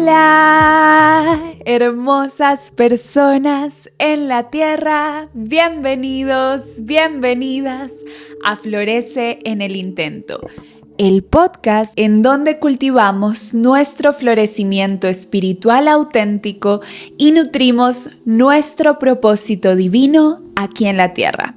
Hola, hermosas personas en la tierra, bienvenidos, bienvenidas a Florece en el Intento, el podcast en donde cultivamos nuestro florecimiento espiritual auténtico y nutrimos nuestro propósito divino aquí en la tierra.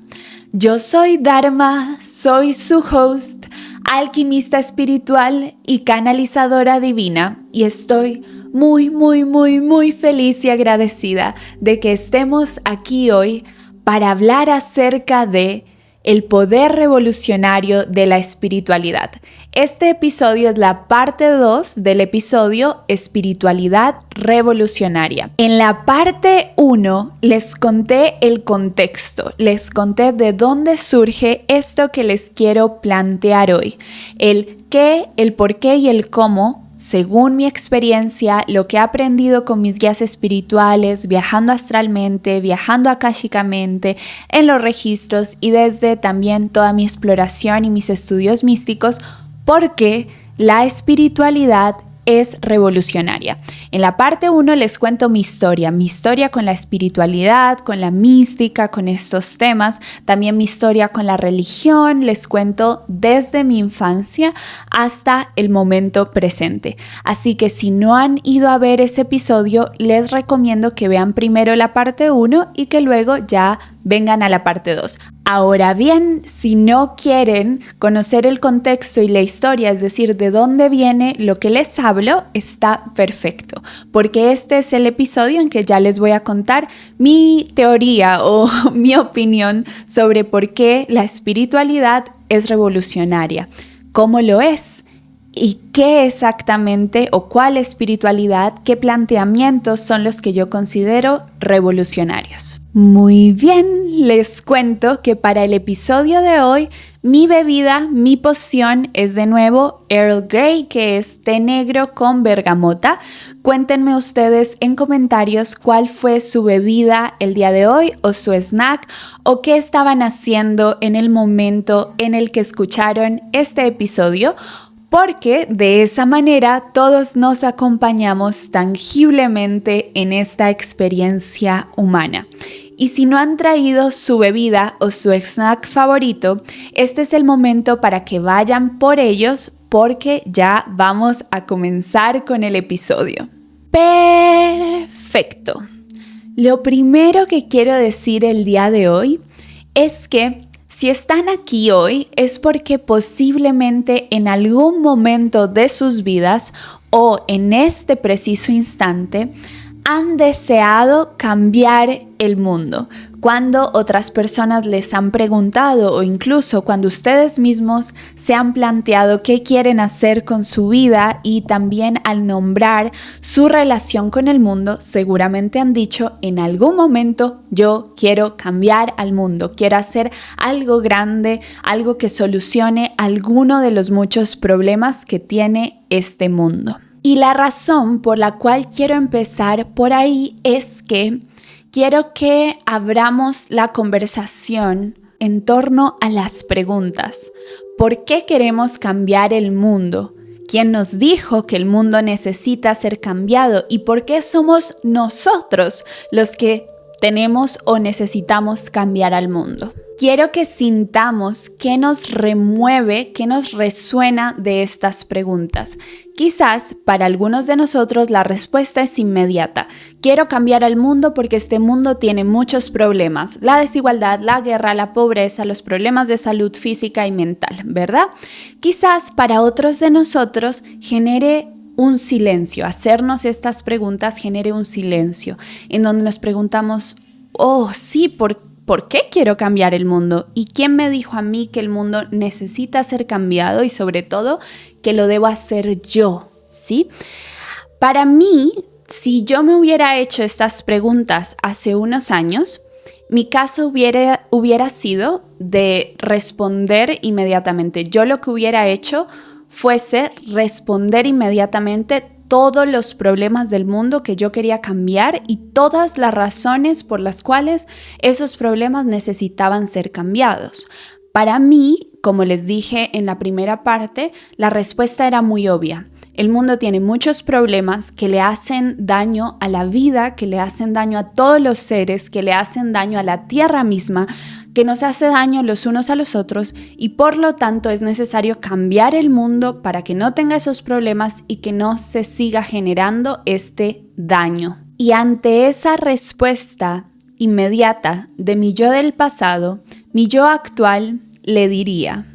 Yo soy Dharma, soy su host, alquimista espiritual y canalizadora divina, y estoy muy feliz y agradecida de que estemos aquí hoy para hablar acerca de el poder revolucionario de la espiritualidad. Este episodio es la parte 2 del episodio Espiritualidad Revolucionaria. En la parte 1 les conté el contexto, les conté de dónde surge esto que les quiero plantear hoy. El qué, el por qué y el cómo, según mi experiencia, lo que he aprendido con mis guías espirituales, viajando astralmente, viajando akáshicamente, en los registros y desde también toda mi exploración y mis estudios místicos, porque la espiritualidad es revolucionaria. En la parte 1 les cuento mi historia con la espiritualidad, con la mística, con estos temas, también mi historia con la religión, les cuento desde mi infancia hasta el momento presente. Así que si no han ido a ver ese episodio, les recomiendo que vean primero la parte 1 y que luego ya vengan a la parte 2. Ahora bien, si no quieren conocer el contexto y la historia, es decir, de dónde viene lo que les hablo, está perfecto, porque este es el episodio en que ya les voy a contar mi teoría o mi opinión sobre por qué la espiritualidad es revolucionaria, cómo lo es y qué exactamente o cuál espiritualidad, qué planteamientos son los que yo considero revolucionarios. Muy bien, les cuento que para el episodio de hoy, mi bebida, mi poción es de nuevo Earl Grey, que es té negro con bergamota. Cuéntenme ustedes en comentarios cuál fue su bebida el día de hoy o su snack o qué estaban haciendo en el momento en el que escucharon este episodio, porque de esa manera todos nos acompañamos tangiblemente en esta experiencia humana. Y si no han traído su bebida o su snack favorito, este es el momento para que vayan por ellos, porque ya vamos a comenzar con el episodio. Perfecto. Lo primero que quiero decir el día de hoy es que si están aquí hoy es porque posiblemente en algún momento de sus vidas o en este preciso instante han deseado cambiar el mundo. Cuando otras personas les han preguntado o incluso cuando ustedes mismos se han planteado qué quieren hacer con su vida y también al nombrar su relación con el mundo, seguramente han dicho en algún momento: yo quiero cambiar al mundo, quiero hacer algo grande, algo que solucione alguno de los muchos problemas que tiene este mundo. Y la razón por la cual quiero empezar por ahí es que quiero que abramos la conversación en torno a las preguntas. ¿Por qué queremos cambiar el mundo? ¿Quién nos dijo que el mundo necesita ser cambiado? ¿Y por qué somos nosotros los que tenemos o necesitamos cambiar al mundo? Quiero que sintamos qué nos remueve, qué nos resuena de estas preguntas. Quizás para algunos de nosotros la respuesta es inmediata. Quiero cambiar al mundo porque este mundo tiene muchos problemas. La desigualdad, la guerra, la pobreza, los problemas de salud física y mental, ¿verdad? Quizás para otros de nosotros genere un silencio. Hacernos estas preguntas genere un silencio en donde nos preguntamos: oh, sí, ¿por qué quiero cambiar el mundo? ¿Y quién me dijo a mí que el mundo necesita ser cambiado y sobre todo que lo debo hacer yo? ¿Sí? Para mí, si yo me hubiera hecho estas preguntas hace unos años, mi caso hubiera sido de responder inmediatamente. Yo lo que hubiera hecho fuese responder inmediatamente todos los problemas del mundo que yo quería cambiar y todas las razones por las cuales esos problemas necesitaban ser cambiados. Para mí, como les dije en la primera parte, la respuesta era muy obvia. El mundo tiene muchos problemas que le hacen daño a la vida, que le hacen daño a todos los seres, que le hacen daño a la tierra misma, que nos hace daño los unos a los otros y por lo tanto es necesario cambiar el mundo para que no tenga esos problemas y que no se siga generando este daño. Y ante esa respuesta inmediata de mi yo del pasado, mi yo actual le diría,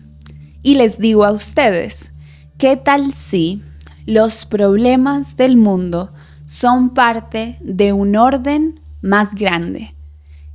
y les digo a ustedes, ¿qué tal si los problemas del mundo son parte de un orden más grande?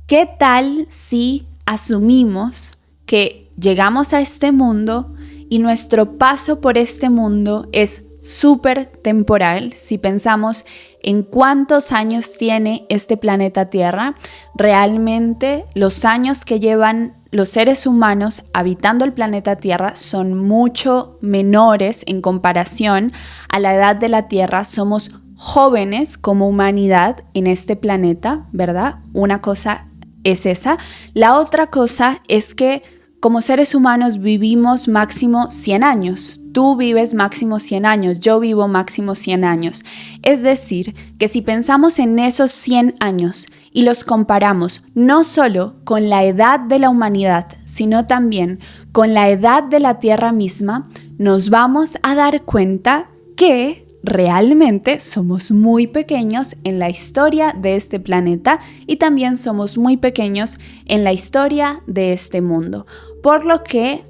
¿Qué tal si asumimos que llegamos a este mundo y nuestro paso por este mundo es súper temporal? Si pensamos en cuántos años tiene este planeta Tierra, realmente los años que llevan los seres humanos habitando el planeta Tierra son mucho menores en comparación a la edad de la Tierra. Somos jóvenes como humanidad en este planeta, ¿verdad? Una cosa es esa. La otra cosa es que como seres humanos vivimos máximo 100 años. Tú vives máximo 100 años, yo vivo máximo 100 años. Es decir, que si pensamos en esos 100 años y los comparamos no solo con la edad de la humanidad, sino también con la edad de la Tierra misma, nos vamos a dar cuenta que realmente somos muy pequeños en la historia de este planeta y también somos muy pequeños en la historia de este mundo. Por lo que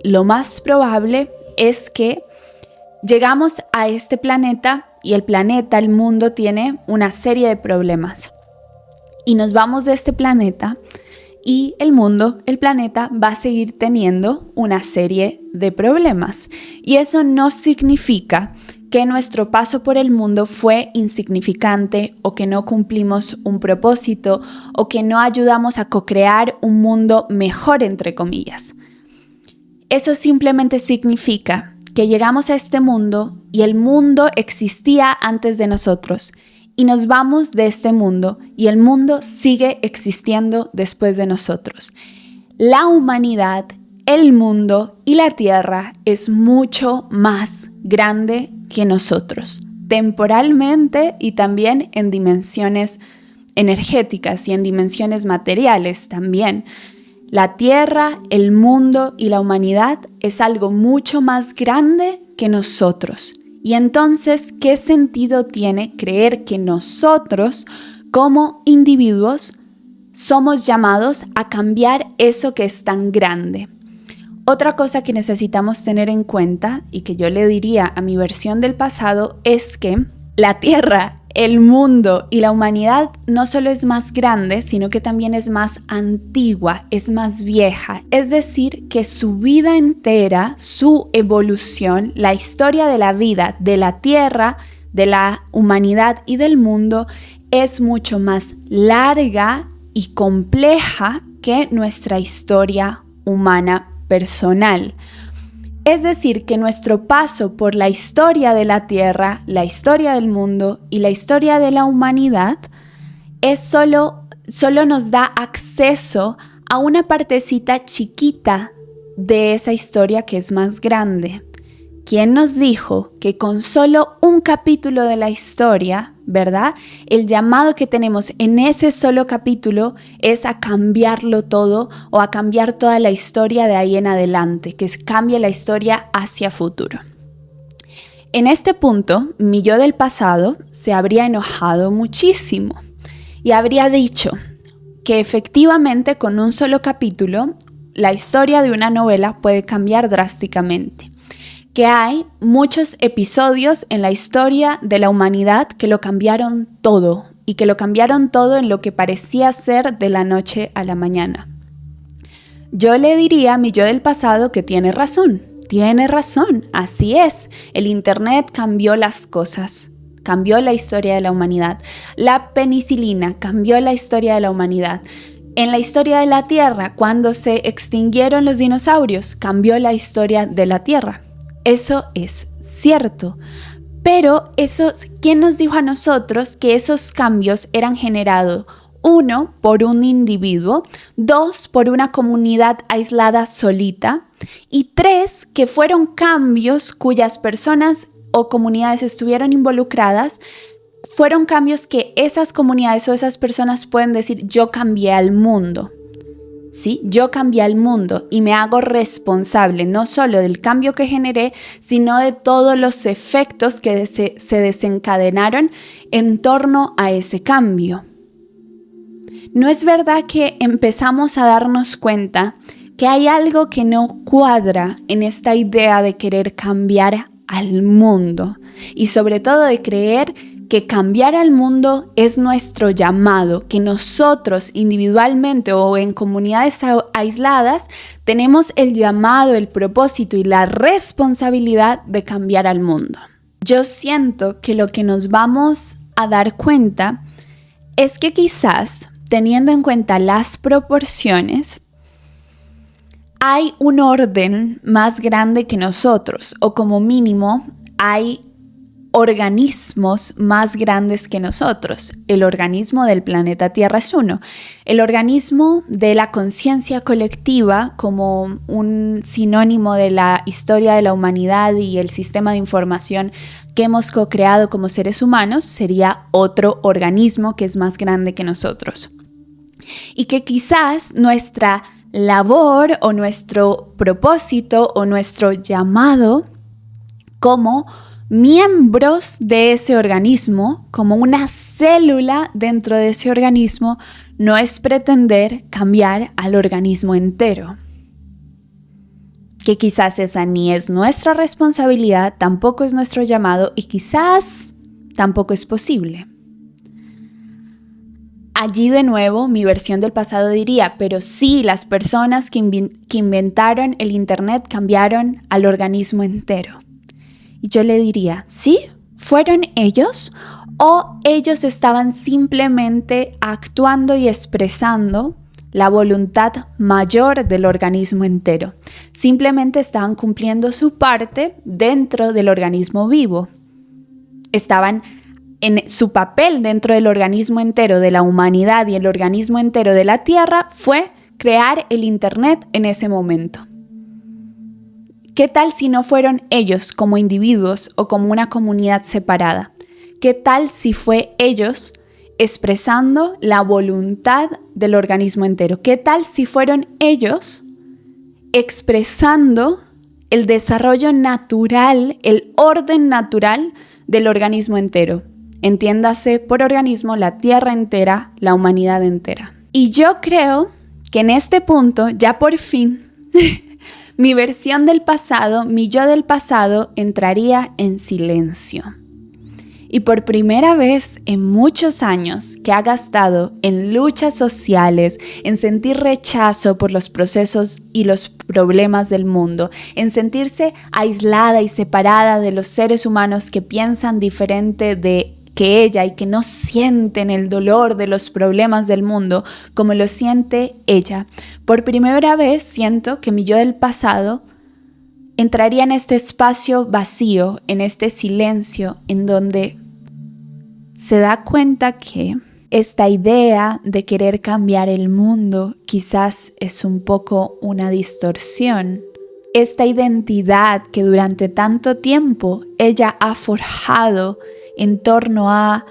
lo más probable es que llegamos a este planeta y el mundo tiene una serie de problemas. Y nos vamos de este planeta y el planeta va a seguir teniendo una serie de problemas. Y eso no significa que nuestro paso por el mundo fue insignificante o que no cumplimos un propósito o que no ayudamos a co-crear un mundo mejor, entre comillas. Eso simplemente significa que llegamos a este mundo y el mundo existía antes de nosotros y nos vamos de este mundo y el mundo sigue existiendo después de nosotros. La humanidad, el mundo y la Tierra es mucho más grande que nosotros, temporalmente y también en dimensiones energéticas y en dimensiones materiales también. La Tierra, el mundo y la humanidad es algo mucho más grande que nosotros. Y entonces, ¿qué sentido tiene creer que nosotros, como individuos, somos llamados a cambiar eso que es tan grande? Otra cosa que necesitamos tener en cuenta y que yo le diría a mi versión del pasado es que la Tierra, el mundo y la humanidad no solo es más grande, sino que también es más antigua, es más vieja. Es decir, que su vida entera, su evolución, la historia de la vida de la Tierra, de la humanidad y del mundo es mucho más larga y compleja que nuestra historia humana personal. Es decir, que nuestro paso por la historia de la Tierra, la historia del mundo y la historia de la humanidad es solo nos da acceso a una partecita chiquita de esa historia que es más grande. ¿Quién nos dijo que con solo un capítulo de la historia, ¿verdad? El llamado que tenemos en ese solo capítulo es a cambiarlo todo o a cambiar toda la historia de ahí en adelante, que cambie la historia hacia futuro. En este punto, mi yo del pasado se habría enojado muchísimo y habría dicho que efectivamente con un solo capítulo la historia de una novela puede cambiar drásticamente. Que hay muchos episodios en la historia de la humanidad que lo cambiaron todo y que lo cambiaron todo en lo que parecía ser de la noche a la mañana. Yo le diría a mi yo del pasado que tiene razón, así es. El internet cambió las cosas, cambió la historia de la humanidad. La penicilina cambió la historia de la humanidad. En la historia de la Tierra, cuando se extinguieron los dinosaurios, cambió la historia de la Tierra. Eso es cierto, pero ¿quién nos dijo a nosotros que esos cambios eran generados? 1, por un individuo, 2, por una comunidad aislada solita y 3, que fueron cambios cuyas personas o comunidades estuvieron involucradas, fueron cambios que esas comunidades o esas personas pueden decir: yo cambié al mundo. ¿Sí? Yo cambié al mundo y me hago responsable no solo del cambio que generé, sino de todos los efectos que se desencadenaron en torno a ese cambio. ¿No es verdad que empezamos a darnos cuenta que hay algo que no cuadra en esta idea de querer cambiar al mundo? Y sobre todo de creer que cambiar al mundo es nuestro llamado, que nosotros individualmente o en comunidades aisladas tenemos el llamado, el propósito y la responsabilidad de cambiar al mundo. Yo siento que lo que nos vamos a dar cuenta es que quizás, teniendo en cuenta las proporciones, hay un orden más grande que nosotros, o como mínimo hay organismos más grandes que nosotros. El organismo del planeta Tierra es uno. El organismo de la conciencia colectiva, como un sinónimo de la historia de la humanidad y el sistema de información que hemos co-creado como seres humanos, sería otro organismo que es más grande que nosotros. Y que quizás nuestra labor o nuestro propósito o nuestro llamado como miembros de ese organismo, como una célula dentro de ese organismo, no es pretender cambiar al organismo entero. Que quizás esa ni es nuestra responsabilidad, tampoco es nuestro llamado y quizás tampoco es posible. Allí de nuevo mi versión del pasado diría: pero sí, las personas que inventaron el Internet cambiaron al organismo entero. Y yo le diría: ¿sí? ¿Fueron ellos? ¿O ellos estaban simplemente actuando y expresando la voluntad mayor del organismo entero? Simplemente estaban cumpliendo su parte dentro del organismo vivo. Estaban en su papel dentro del organismo entero de la humanidad y el organismo entero de la Tierra fue crear el Internet en ese momento. ¿Qué tal si no fueron ellos como individuos o como una comunidad separada? ¿Qué tal si fue ellos expresando la voluntad del organismo entero? ¿Qué tal si fueron ellos expresando el desarrollo natural, el orden natural del organismo entero? Entiéndase por organismo la Tierra entera, la humanidad entera. Y yo creo que en este punto, ya por fin, mi versión del pasado, mi yo del pasado, entraría en silencio. Y por primera vez en muchos años que ha gastado en luchas sociales, en sentir rechazo por los procesos y los problemas del mundo, en sentirse aislada y separada de los seres humanos que piensan diferente que ella y que no sienten el dolor de los problemas del mundo como lo siente ella. Por primera vez siento que mi yo del pasado entraría en este espacio vacío, en este silencio, en donde se da cuenta que esta idea de querer cambiar el mundo quizás es un poco una distorsión. Esta identidad que durante tanto tiempo ella ha forjado en torno a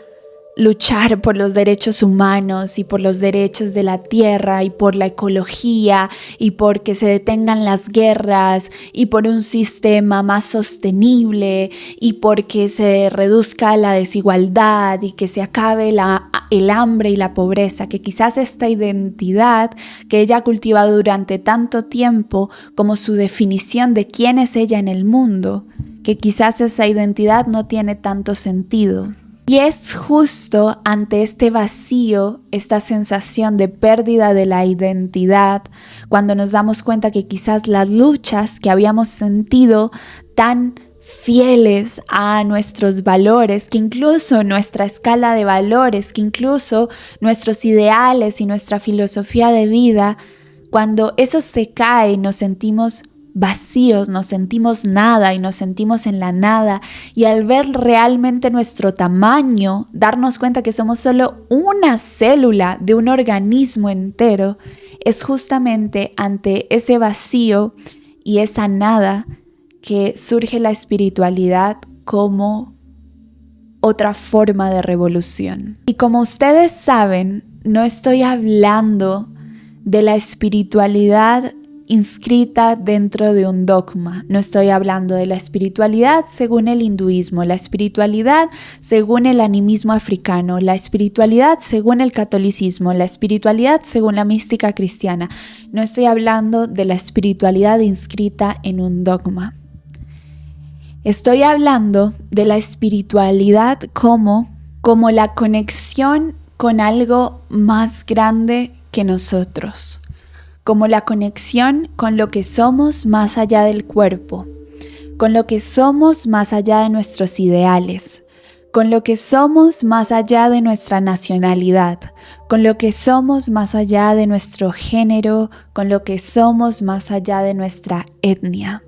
luchar por los derechos humanos y por los derechos de la tierra y por la ecología y por que se detengan las guerras y por un sistema más sostenible y por que se reduzca la desigualdad y que se acabe el hambre y la pobreza, que quizás esta identidad que ella ha cultivado durante tanto tiempo como su definición de quién es ella en el mundo, que quizás esa identidad no tiene tanto sentido. Y es justo ante este vacío, esta sensación de pérdida de la identidad, cuando nos damos cuenta que quizás las luchas que habíamos sentido tan fieles a nuestros valores, que incluso nuestra escala de valores, que incluso nuestros ideales y nuestra filosofía de vida, cuando eso se cae, nos sentimos vacíos, nos sentimos nada y nos sentimos en la nada, y al ver realmente nuestro tamaño, darnos cuenta que somos solo una célula de un organismo entero, es justamente ante ese vacío y esa nada que surge la espiritualidad como otra forma de revolución. Y como ustedes saben, no estoy hablando de la espiritualidad inscrita dentro de un dogma. No estoy hablando de la espiritualidad según el hinduismo, la espiritualidad según el animismo africano, la espiritualidad según el catolicismo, la espiritualidad según la mística cristiana. No estoy hablando de la espiritualidad inscrita en un dogma. Estoy hablando de la espiritualidad como la conexión con algo más grande que nosotros, como la conexión con lo que somos más allá del cuerpo, con lo que somos más allá de nuestros ideales, con lo que somos más allá de nuestra nacionalidad, con lo que somos más allá de nuestro género, con lo que somos más allá de nuestra etnia.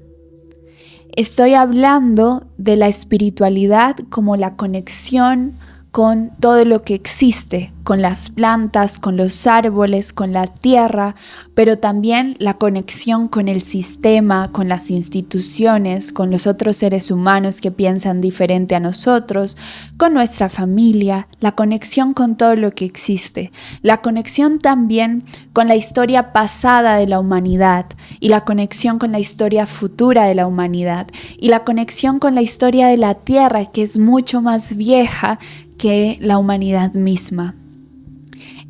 Estoy hablando de la espiritualidad como la conexión con todo lo que existe, con las plantas, con los árboles, con la tierra, pero también la conexión con el sistema, con las instituciones, con los otros seres humanos que piensan diferente a nosotros, con nuestra familia, la conexión con todo lo que existe, la conexión también con la historia pasada de la humanidad y la conexión con la historia futura de la humanidad y la conexión con la historia de la tierra, que es mucho más vieja que la humanidad misma.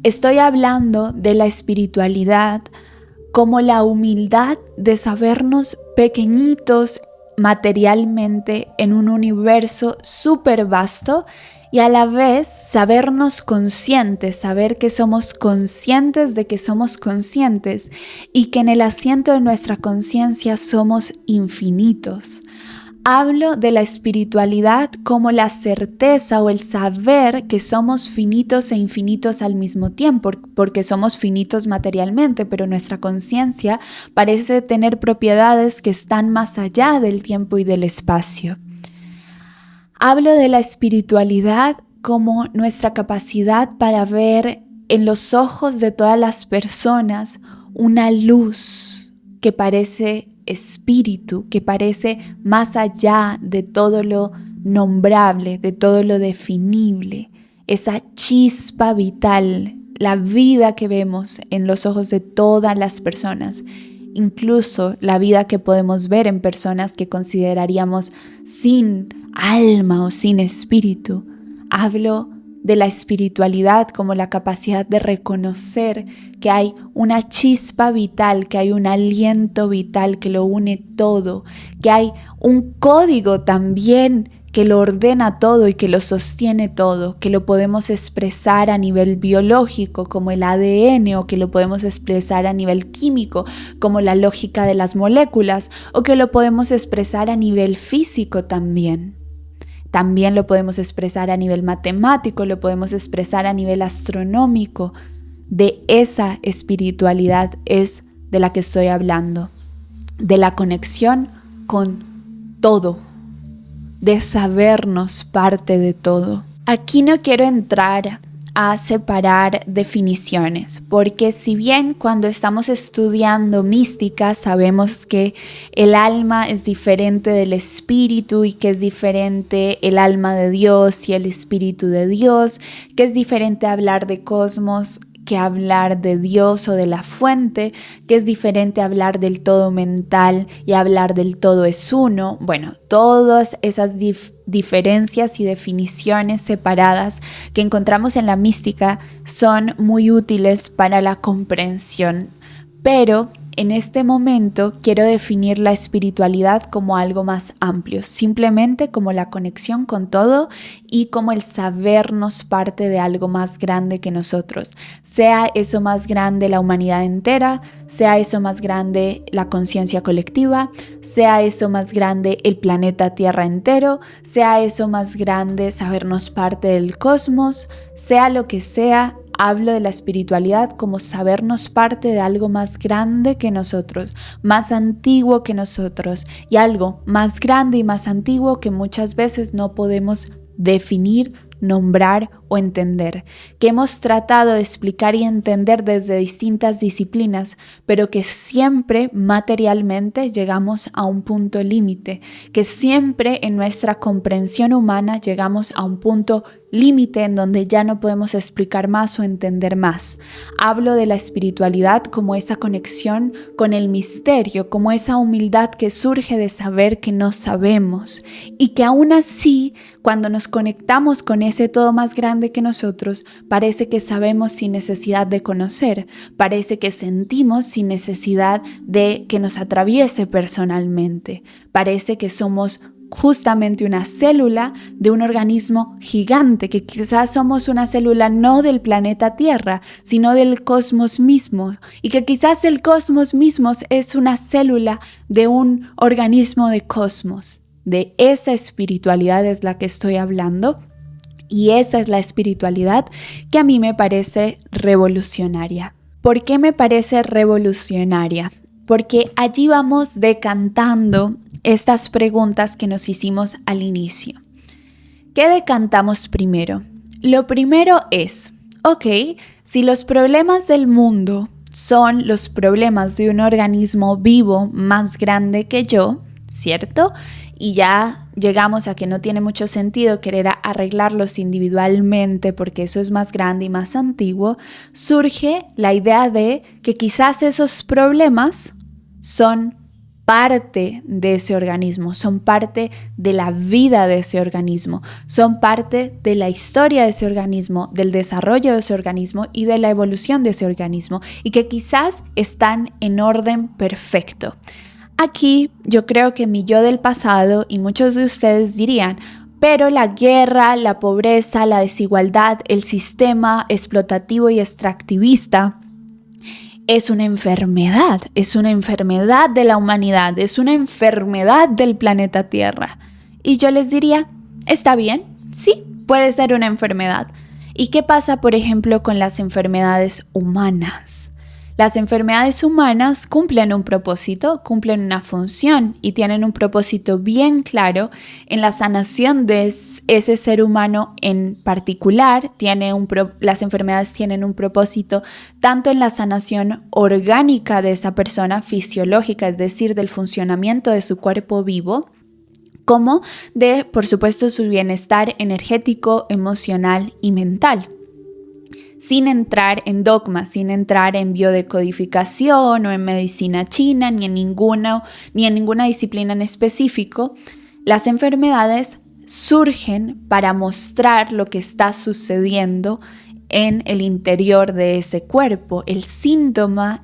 Estoy hablando de la espiritualidad como la humildad de sabernos pequeñitos materialmente en un universo súper vasto y a la vez sabernos conscientes, saber que somos conscientes de que somos conscientes y que en el asiento de nuestra conciencia somos infinitos. Hablo de la espiritualidad como la certeza o el saber que somos finitos e infinitos al mismo tiempo, porque somos finitos materialmente, pero nuestra conciencia parece tener propiedades que están más allá del tiempo y del espacio. Hablo de la espiritualidad como nuestra capacidad para ver en los ojos de todas las personas una luz que parece espíritu, que parece más allá de todo lo nombrable, de todo lo definible, esa chispa vital, la vida que vemos en los ojos de todas las personas, incluso la vida que podemos ver en personas que consideraríamos sin alma o sin espíritu. Hablo de la espiritualidad como la capacidad de reconocer que hay una chispa vital, que hay un aliento vital que lo une todo, que hay un código también que lo ordena todo y que lo sostiene todo, que lo podemos expresar a nivel biológico como el ADN o que lo podemos expresar a nivel químico como la lógica de las moléculas o que lo podemos expresar a nivel físico también. También lo podemos expresar a nivel matemático, lo podemos expresar a nivel astronómico. De esa espiritualidad es de la que estoy hablando, de la conexión con todo, de sabernos parte de todo. Aquí no quiero entrar a separar definiciones, porque si bien cuando estamos estudiando mística sabemos que el alma es diferente del espíritu y que es diferente el alma de Dios y el espíritu de Dios, que es diferente hablar de cosmos que hablar de Dios o de la fuente, que es diferente hablar del todo mental y hablar del todo es uno. Bueno, todas esas diferencias y definiciones separadas que encontramos en la mística son muy útiles para la comprensión, pero en este momento quiero definir la espiritualidad como algo más amplio, simplemente como la conexión con todo y como el sabernos parte de algo más grande que nosotros. Sea eso más grande la humanidad entera, sea eso más grande la conciencia colectiva, sea eso más grande el planeta Tierra entero, sea eso más grande sabernos parte del cosmos, sea lo que sea. Hablo de la espiritualidad como sabernos parte de algo más grande que nosotros, más antiguo que nosotros y algo más grande y más antiguo que muchas veces no podemos definir, nombrar o entender, que hemos tratado de explicar y entender desde distintas disciplinas, pero que siempre materialmente llegamos a un punto límite, que siempre en nuestra comprensión humana llegamos a un punto límite en donde ya no podemos explicar más o entender más. Hablo de la espiritualidad como esa conexión con el misterio, como esa humildad que surge de saber que no sabemos y que aún así, cuando nos conectamos con ese todo más grande que nosotros, parece que sabemos sin necesidad de conocer, parece que sentimos sin necesidad de que nos atraviese personalmente, parece que somos justamente una célula de un organismo gigante, que quizás somos una célula no del planeta Tierra, sino del cosmos mismo, y que quizás el cosmos mismo es una célula de un organismo de cosmos. De esa espiritualidad es la que estoy hablando, y esa es la espiritualidad que a mí me parece revolucionaria. ¿Por qué me parece revolucionaria? Porque allí vamos decantando estas preguntas que nos hicimos al inicio. ¿Qué decantamos primero? Lo primero es, si los problemas del mundo son los problemas de un organismo vivo más grande que yo, ¿cierto? Y ya llegamos a que no tiene mucho sentido querer arreglarlos individualmente porque eso es más grande y más antiguo, surge la idea de que quizás esos problemas son parte de ese organismo, son parte de la vida de ese organismo, son parte de la historia de ese organismo, del desarrollo de ese organismo y de la evolución de ese organismo, y que quizás están en orden perfecto. Aquí yo creo que mi yo del pasado y muchos de ustedes dirían, pero la guerra, la pobreza, la desigualdad, el sistema explotativo y extractivista es una enfermedad de la humanidad, es una enfermedad del planeta Tierra. Y yo les diría, está bien, sí, puede ser una enfermedad. ¿Y qué pasa, por ejemplo, con las enfermedades humanas? Las enfermedades humanas cumplen un propósito, cumplen una función y tienen un propósito bien claro en la sanación de ese ser humano en particular. Las enfermedades tienen un propósito tanto en la sanación orgánica de esa persona, fisiológica, es decir, del funcionamiento de su cuerpo vivo, como de, por supuesto, su bienestar energético, emocional y mental. Sin entrar en dogmas, sin entrar en biodecodificación o en medicina china, ni en ninguna disciplina en específico, las enfermedades surgen para mostrar lo que está sucediendo en el interior de ese cuerpo. Los síntomas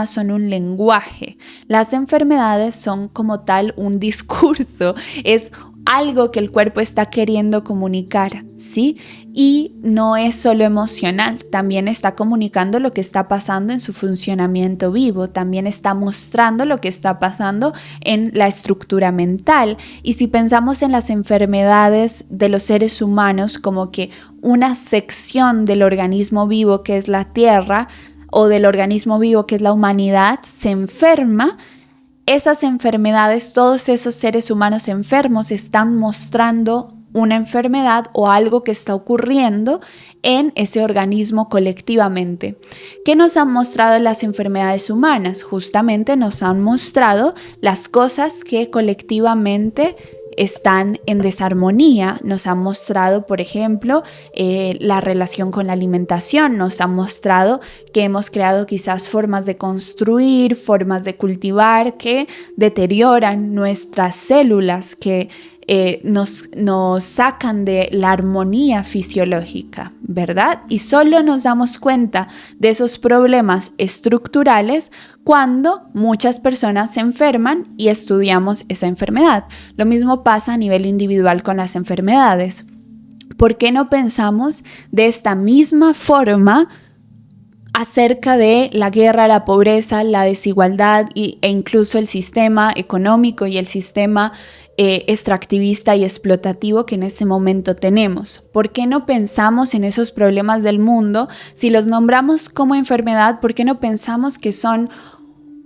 son un lenguaje. Las enfermedades son como tal un discurso, es algo que el cuerpo está queriendo comunicar, ¿sí? Y no es solo emocional, también está comunicando lo que está pasando en su funcionamiento vivo, también está mostrando lo que está pasando en la estructura mental. Y si pensamos en las enfermedades de los seres humanos como que una sección del organismo vivo que es la Tierra o del organismo vivo que es la humanidad se enferma, esas enfermedades, todos esos seres humanos enfermos están mostrando una enfermedad o algo que está ocurriendo en ese organismo colectivamente. ¿Qué nos han mostrado las enfermedades humanas? Justamente nos han mostrado las cosas que colectivamente están en desarmonía. Nos han mostrado, por ejemplo, la relación con la alimentación, nos han mostrado que hemos creado quizás formas de construir, formas de cultivar que deterioran nuestras células, que nos sacan de la armonía fisiológica, ¿verdad? Y solo nos damos cuenta de esos problemas estructurales cuando muchas personas se enferman y estudiamos esa enfermedad. Lo mismo pasa a nivel individual con las enfermedades. ¿Por qué no pensamos de esta misma forma acerca de la guerra, la pobreza, la desigualdad e incluso el sistema económico y el sistema extractivista y explotativo que en ese momento tenemos? ¿Por qué no pensamos en esos problemas del mundo? Si los nombramos como enfermedad, ¿por qué no pensamos que son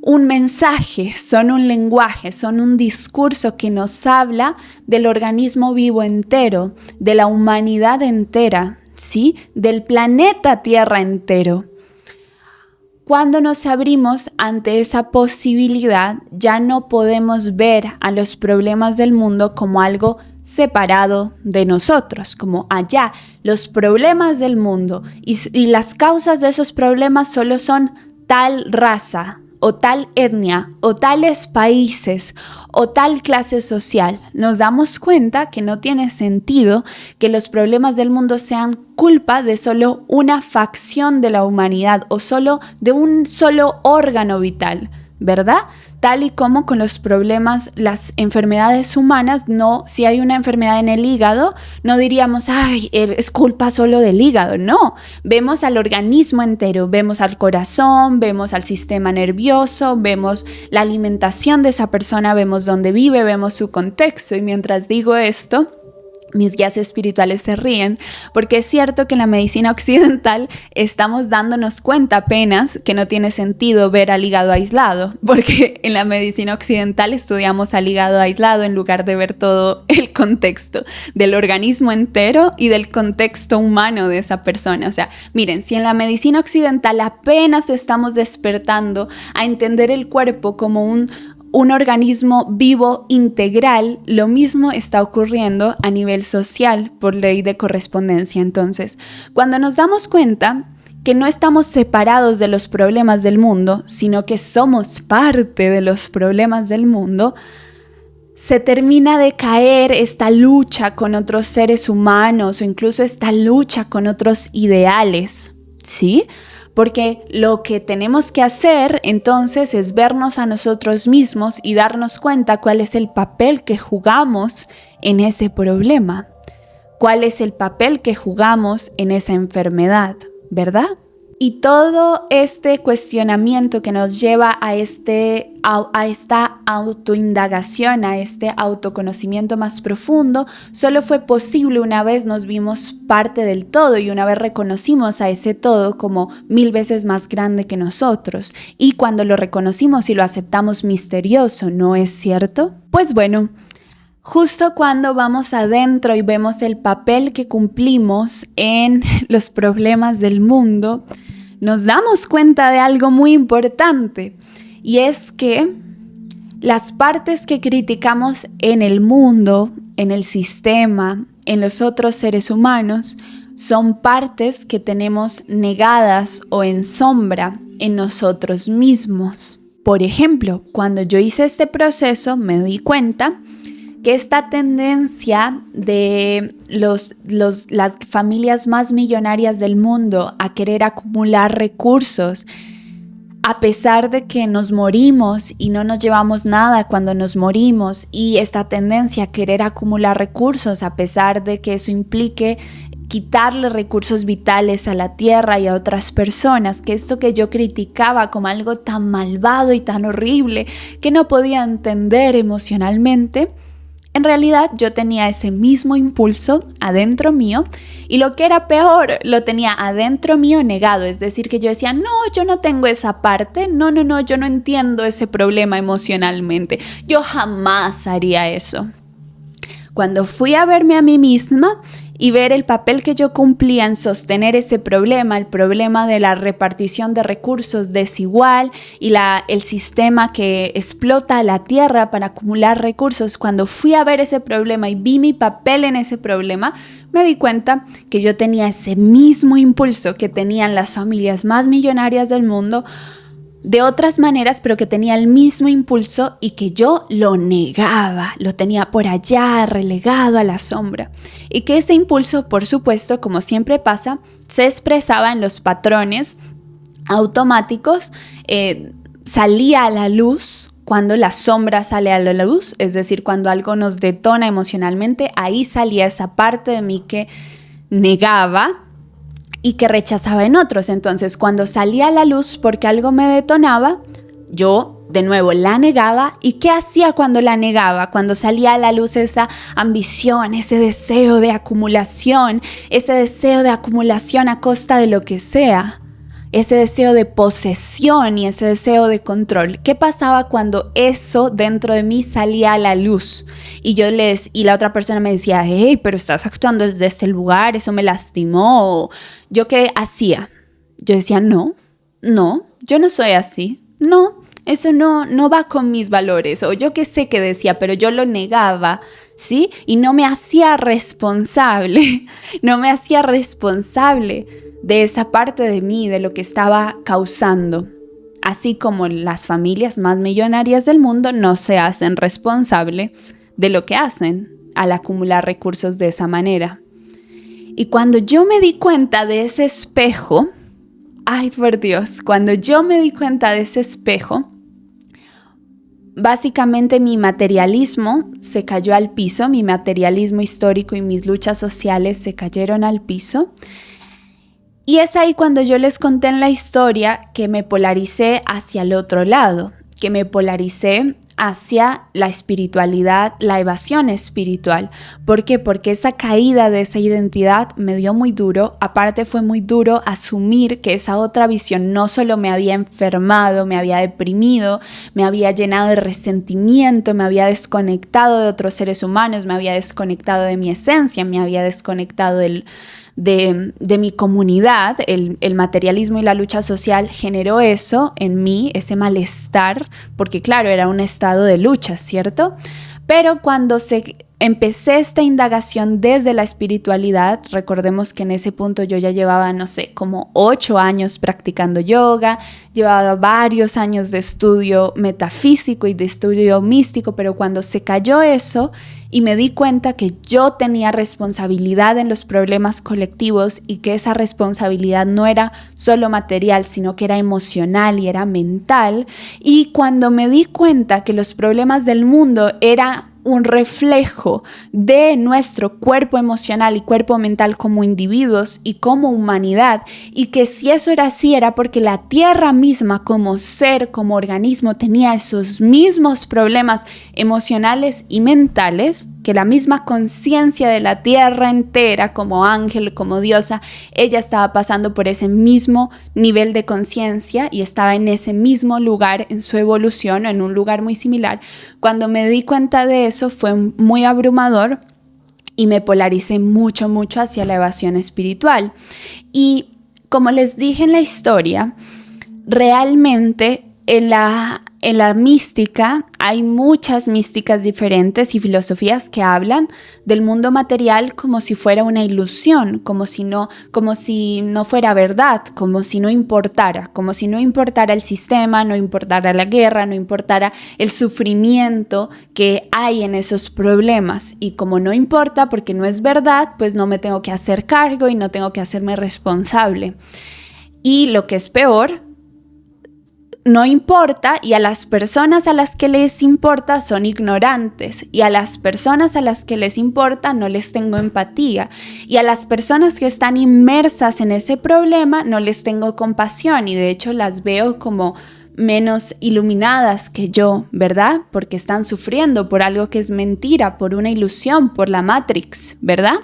un mensaje, son un lenguaje, son un discurso que nos habla del organismo vivo entero, de la humanidad entera, ¿sí? Del planeta Tierra entero. Cuando nos abrimos ante esa posibilidad, ya no podemos ver a los problemas del mundo como algo separado de nosotros, como allá. Los problemas del mundo y las causas de esos problemas solo son tal raza, o tal etnia, o tales países, o tal clase social. Nos damos cuenta que no tiene sentido que los problemas del mundo sean culpa de solo una facción de la humanidad o solo de un solo órgano vital, ¿verdad? Tal y como con los problemas, las enfermedades humanas, no, si hay una enfermedad en el hígado, no diríamos, ay, es culpa solo del hígado, no. Vemos al organismo entero, vemos al corazón, vemos al sistema nervioso, vemos la alimentación de esa persona, vemos dónde vive, vemos su contexto. Y mientras digo esto, mis guías espirituales se ríen porque es cierto que en la medicina occidental estamos dándonos cuenta apenas que no tiene sentido ver al hígado aislado, porque en la medicina occidental estudiamos al hígado aislado en lugar de ver todo el contexto del organismo entero y del contexto humano de esa persona. O sea, miren, si en la medicina occidental apenas estamos despertando a entender el cuerpo como un organismo vivo integral, lo mismo está ocurriendo a nivel social por ley de correspondencia. Entonces, cuando nos damos cuenta que no estamos separados de los problemas del mundo, sino que somos parte de los problemas del mundo, se termina de caer esta lucha con otros seres humanos o incluso esta lucha con otros ideales, ¿sí? Porque lo que tenemos que hacer entonces es vernos a nosotros mismos y darnos cuenta cuál es el papel que jugamos en ese problema, cuál es el papel que jugamos en esa enfermedad, ¿verdad? Y todo este cuestionamiento que nos lleva a esta autoindagación, a este autoconocimiento más profundo, solo fue posible una vez nos vimos parte del todo y una vez reconocimos a ese todo como 1000 veces más grande que nosotros. Y cuando lo reconocimos y lo aceptamos misterioso, ¿no es cierto? Pues bueno, justo cuando vamos adentro y vemos el papel que cumplimos en los problemas del mundo, nos damos cuenta de algo muy importante, y es que las partes que criticamos en el mundo, en el sistema, en los otros seres humanos, son partes que tenemos negadas o en sombra en nosotros mismos. Por ejemplo, cuando yo hice este proceso me di cuenta que esta tendencia de las familias más millonarias del mundo a querer acumular recursos, a pesar de que nos morimos y no nos llevamos nada cuando nos morimos, y esta tendencia a querer acumular recursos, a pesar de que eso implique quitarle recursos vitales a la tierra y a otras personas, que esto que yo criticaba como algo tan malvado y tan horrible que no podía entender emocionalmente, en realidad yo tenía ese mismo impulso adentro mío, y lo que era peor, lo tenía adentro mío negado. Es decir, que yo decía, no, yo no tengo esa parte, no, yo no entiendo ese problema emocionalmente, yo jamás haría eso. Cuando fui a verme a mí misma y ver el papel que yo cumplía en sostener ese problema, el problema de la repartición de recursos desigual y el sistema que explota la tierra para acumular recursos, cuando fui a ver ese problema y vi mi papel en ese problema, me di cuenta que yo tenía ese mismo impulso que tenían las familias más millonarias del mundo, de otras maneras, pero que tenía el mismo impulso y que yo lo negaba, lo tenía por allá relegado a la sombra. Y que ese impulso, por supuesto, como siempre pasa, se expresaba en los patrones automáticos, salía a la luz cuando la sombra sale a la luz, es decir, cuando algo nos detona emocionalmente, ahí salía esa parte de mí que negaba y que rechazaba en otros. Entonces, cuando salía a la luz porque algo me detonaba, yo de nuevo la negaba. ¿Y qué hacía cuando la negaba? Cuando salía a la luz esa ambición, ese deseo de acumulación a costa de lo que sea. ese deseo de posesión y ese deseo de control. ¿Qué pasaba cuando eso dentro de mí salía a la luz? Y la otra persona me decía, hey, pero estás actuando desde este lugar, eso me lastimó. ¿Yo qué hacía? Yo decía, no, yo no soy así, no. Eso no va con mis valores, o yo qué sé qué decía, pero yo lo negaba, ¿sí? Y no me hacía responsable, de esa parte de mí, de lo que estaba causando. Así como las familias más millonarias del mundo no se hacen responsable de lo que hacen al acumular recursos de esa manera. Y cuando yo me di cuenta de ese espejo, ay por Dios, cuando yo me di cuenta de ese espejo, básicamente mi materialismo se cayó al piso, mi materialismo histórico y mis luchas sociales se cayeron al piso. Y es ahí cuando yo les conté en la historia que me polaricé hacia el otro lado, que me polaricé hacia la espiritualidad, la evasión espiritual. ¿Por qué? Porque esa caída de esa identidad me dio muy duro. Aparte fue muy duro asumir que esa otra visión no solo me había enfermado, me había deprimido, me había llenado de resentimiento, me había desconectado de otros seres humanos, me había desconectado de mi esencia, me había desconectado de mi comunidad. El materialismo y la lucha social generó eso en mí, ese malestar, porque claro, era un estado de lucha, ¿cierto? Pero cuando empecé esta indagación desde la espiritualidad, recordemos que en ese punto yo ya llevaba, como 8 años practicando yoga, llevaba varios años de estudio metafísico y de estudio místico, pero cuando se cayó eso y me di cuenta que yo tenía responsabilidad en los problemas colectivos y que esa responsabilidad no era solo material, sino que era emocional y era mental, y cuando me di cuenta que los problemas del mundo era un reflejo de nuestro cuerpo emocional y cuerpo mental como individuos y como humanidad, y que si eso era así era porque la Tierra misma como ser, como organismo, tenía esos mismos problemas emocionales y mentales, que la misma conciencia de la Tierra entera como ángel, como diosa, ella estaba pasando por ese mismo nivel de conciencia y estaba en ese mismo lugar en su evolución, en un lugar muy similar. Cuando me di cuenta de eso fue muy abrumador y me polaricé mucho hacia la evasión espiritual. Y como les dije en la historia, realmente en la mística hay muchas místicas diferentes y filosofías que hablan del mundo material como si fuera una ilusión, como si no fuera verdad, como si no importara el sistema, no importara la guerra, no importara el sufrimiento que hay en esos problemas. Y como no importa porque no es verdad, pues no me tengo que hacer cargo y no tengo que hacerme responsable. Y lo que es peor, no importa, y a las personas a las que les importa son ignorantes, y a las personas a las que les importa no les tengo empatía, y a las personas que están inmersas en ese problema no les tengo compasión, y de hecho las veo como menos iluminadas que yo, ¿verdad? Porque están sufriendo por algo que es mentira, por una ilusión, por la Matrix, ¿verdad?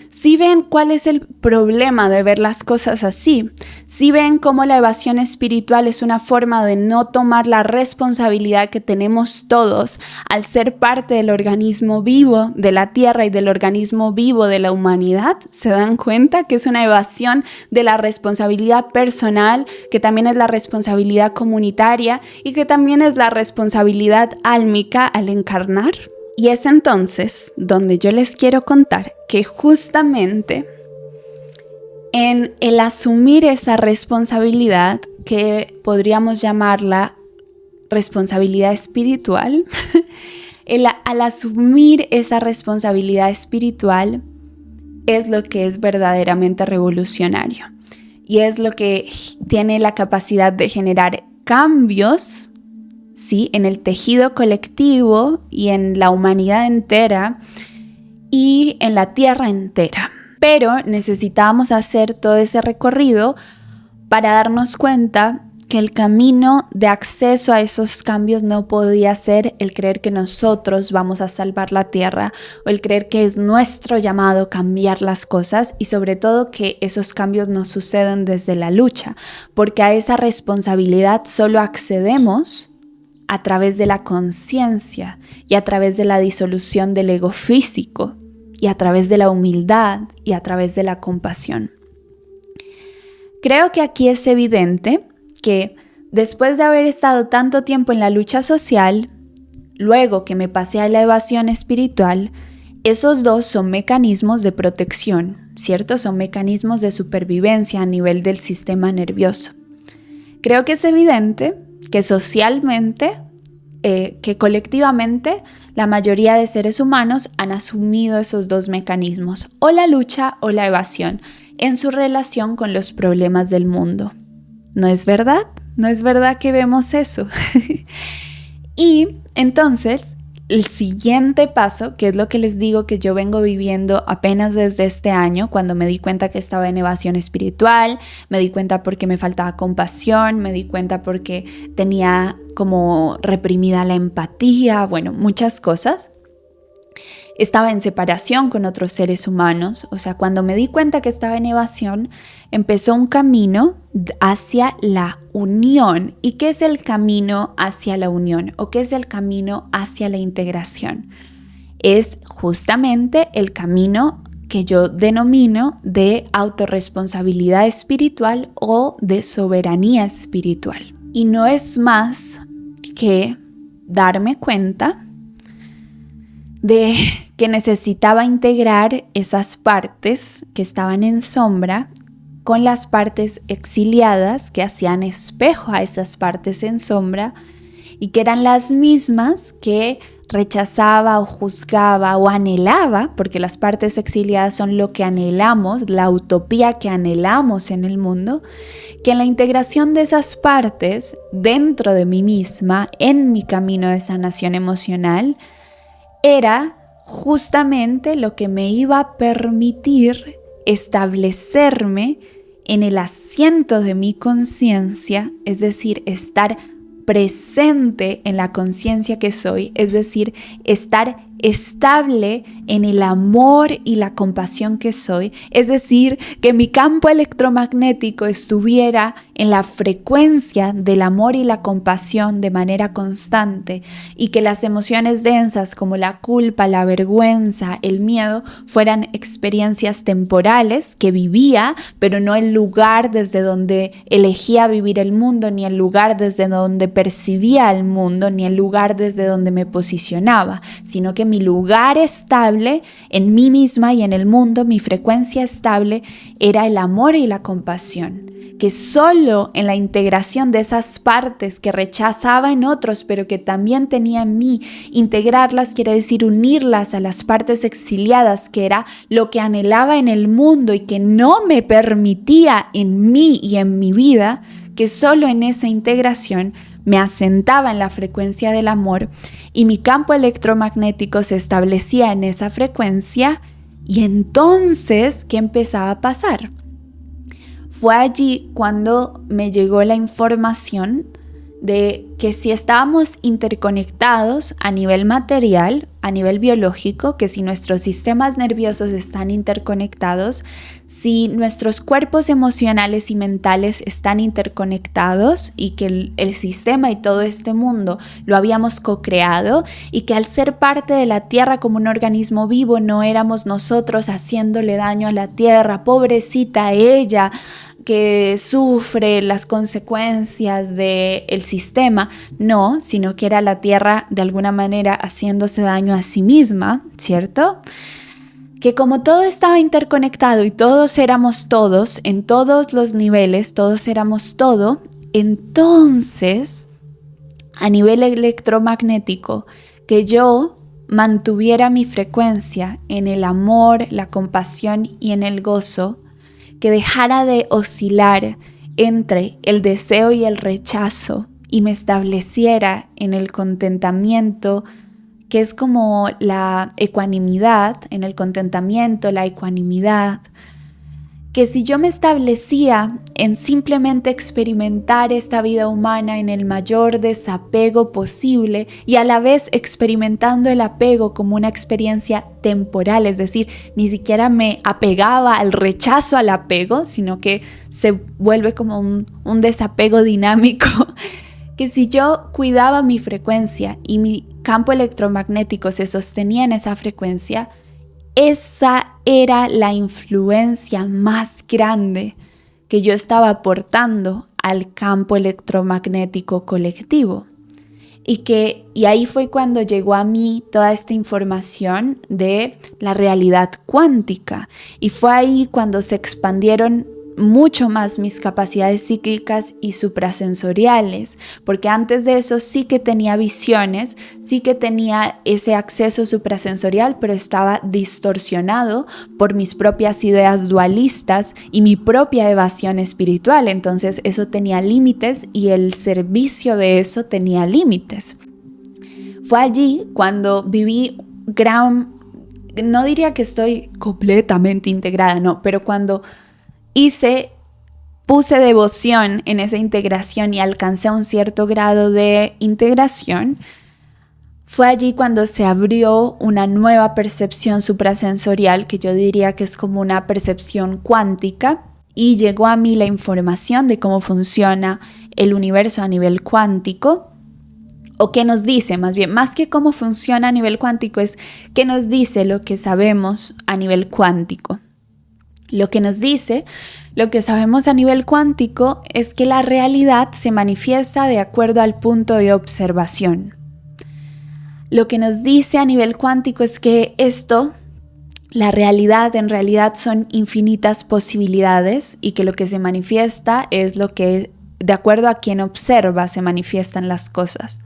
Si ven cuál es el problema de ver las cosas así, si ven cómo la evasión espiritual es una forma de no tomar la responsabilidad que tenemos todos al ser parte del organismo vivo de la Tierra y del organismo vivo de la humanidad, se dan cuenta que es una evasión de la responsabilidad personal, que también es la responsabilidad comunitaria y que también es la responsabilidad álmica al encarnar. Y es entonces donde yo les quiero contar que justamente en el asumir esa responsabilidad, que podríamos llamarla responsabilidad espiritual, al asumir esa responsabilidad espiritual es lo que es verdaderamente revolucionario y es lo que tiene la capacidad de generar cambios, ¿sí?, en el tejido colectivo y en la humanidad entera y en la Tierra entera. Pero necesitábamos hacer todo ese recorrido para darnos cuenta que el camino de acceso a esos cambios no podía ser el creer que nosotros vamos a salvar la tierra o el creer que es nuestro llamado cambiar las cosas y sobre todo que esos cambios no suceden desde la lucha, porque a esa responsabilidad solo accedemos a través de la conciencia y a través de la disolución del ego físico y a través de la humildad y a través de la compasión. Creo que aquí es evidente que después de haber estado tanto tiempo en la lucha social, luego que me pasé a la evasión espiritual, esos dos son mecanismos de protección, ¿cierto? Son mecanismos de supervivencia a nivel del sistema nervioso. Creo que es evidente que socialmente, que colectivamente, la mayoría de seres humanos han asumido esos dos mecanismos, o la lucha o la evasión, en su relación con los problemas del mundo. ¿No es verdad? ¿No es verdad que vemos eso? Y entonces, el siguiente paso, que es lo que les digo que yo vengo viviendo apenas desde este año, cuando me di cuenta que estaba en evasión espiritual, me di cuenta porque me faltaba compasión, me di cuenta porque tenía como reprimida la empatía, bueno, muchas cosas. Estaba en separación con otros seres humanos, o sea, cuando me di cuenta que estaba en evasión, empezó un camino hacia la unión. ¿Y qué es el camino hacia la unión? ¿O qué es el camino hacia la integración? Es justamente el camino que yo denomino de autorresponsabilidad espiritual o de soberanía espiritual. Y no es más que darme cuenta de que necesitaba integrar esas partes que estaban en sombra con las partes exiliadas que hacían espejo a esas partes en sombra y que eran las mismas que rechazaba o juzgaba o anhelaba, porque las partes exiliadas son lo que anhelamos, la utopía que anhelamos en el mundo, que en la integración de esas partes dentro de mí misma, en mi camino de sanación emocional, era justamente lo que me iba a permitir establecerme en el asiento de mi conciencia, es decir, estar presente en la conciencia que soy, es decir, estar estable en el amor y la compasión que soy, es decir, que mi campo electromagnético estuviera en la frecuencia del amor y la compasión de manera constante y que las emociones densas como la culpa, la vergüenza, el miedo fueran experiencias temporales que vivía, pero no el lugar desde donde elegía vivir el mundo, ni el lugar desde donde percibía el mundo, ni el lugar desde donde me posicionaba, sino que mi lugar estable en mí misma y en el mundo, mi frecuencia estable, era el amor y la compasión. Que solo en la integración de esas partes que rechazaba en otros, pero que también tenía en mí, integrarlas quiere decir unirlas a las partes exiliadas, que era lo que anhelaba en el mundo y que no me permitía en mí y en mi vida, que solo en esa integración me asentaba en la frecuencia del amor y mi campo electromagnético se establecía en esa frecuencia. Y entonces, ¿qué empezaba a pasar? Fue allí cuando me llegó la información de que si estábamos interconectados a nivel material, a nivel biológico, que si nuestros sistemas nerviosos están interconectados, si nuestros cuerpos emocionales y mentales están interconectados y que el sistema y todo este mundo lo habíamos co-creado y que al ser parte de la Tierra como un organismo vivo no éramos nosotros haciéndole daño a la Tierra, pobrecita ella, que sufre las consecuencias del sistema, no, sino que era la Tierra de alguna manera haciéndose daño a sí misma, ¿cierto? Que como todo estaba interconectado y todos éramos todos, en todos los niveles, todos éramos todo, entonces, a nivel electromagnético, que yo mantuviera mi frecuencia en el amor, la compasión y en el gozo, que dejara de oscilar entre el deseo y el rechazo y me estableciera en el contentamiento, que es como la ecuanimidad, en el contentamiento, la ecuanimidad, que si yo me establecía en simplemente experimentar esta vida humana en el mayor desapego posible y a la vez experimentando el apego como una experiencia temporal, es decir, ni siquiera me apegaba al rechazo al apego, sino que se vuelve como un desapego dinámico, que si yo cuidaba mi frecuencia y mi campo electromagnético se sostenía en esa frecuencia, esa era la influencia más grande que yo estaba aportando al campo electromagnético colectivo. Y ahí fue cuando llegó a mí toda esta información de la realidad cuántica. Y fue ahí cuando se expandieron mucho más mis capacidades psíquicas y suprasensoriales, porque antes de eso sí que tenía visiones, sí que tenía ese acceso suprasensorial, pero estaba distorsionado por mis propias ideas dualistas y mi propia evasión espiritual. Entonces eso tenía límites y el servicio de eso tenía límites. Fue allí cuando viví no diría que estoy completamente integrada, no, pero cuando puse devoción en esa integración y alcancé un cierto grado de integración, fue allí cuando se abrió una nueva percepción suprasensorial, que yo diría que es como una percepción cuántica, y llegó a mí la información de cómo funciona el universo a nivel cuántico, o qué nos dice, más bien, más que cómo funciona a nivel cuántico, es qué nos dice lo que sabemos a nivel cuántico. Lo que nos dice, lo que sabemos a nivel cuántico es que la realidad se manifiesta de acuerdo al punto de observación. Lo que nos dice a nivel cuántico es que la realidad en realidad son infinitas posibilidades y que lo que se manifiesta es lo que de acuerdo a quien observa se manifiestan las cosas.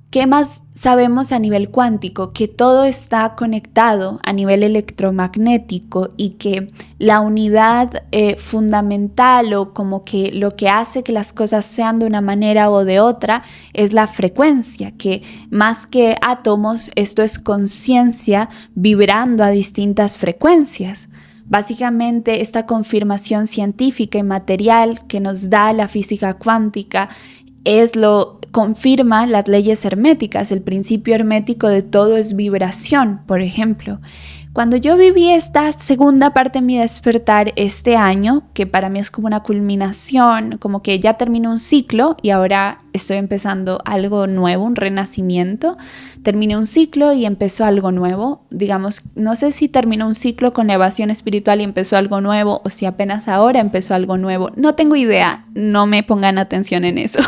¿Qué más sabemos a nivel cuántico? Que todo está conectado a nivel electromagnético y que la unidad fundamental o como que lo que hace que las cosas sean de una manera o de otra es la frecuencia, que más que átomos, esto es conciencia vibrando a distintas frecuencias. Básicamente, esta confirmación científica y material que nos da la física cuántica confirma las leyes herméticas. El principio hermético de todo es vibración, por ejemplo. Cuando yo viví esta segunda parte de mi despertar este año, que para mí es como una culminación, como que ya terminé un ciclo y ahora estoy empezando algo nuevo, un renacimiento. Terminé un ciclo y empezó algo nuevo. Digamos, no sé si terminó un ciclo con la evasión espiritual y empezó algo nuevo o si apenas ahora empezó algo nuevo. No tengo idea, no me pongan atención en eso.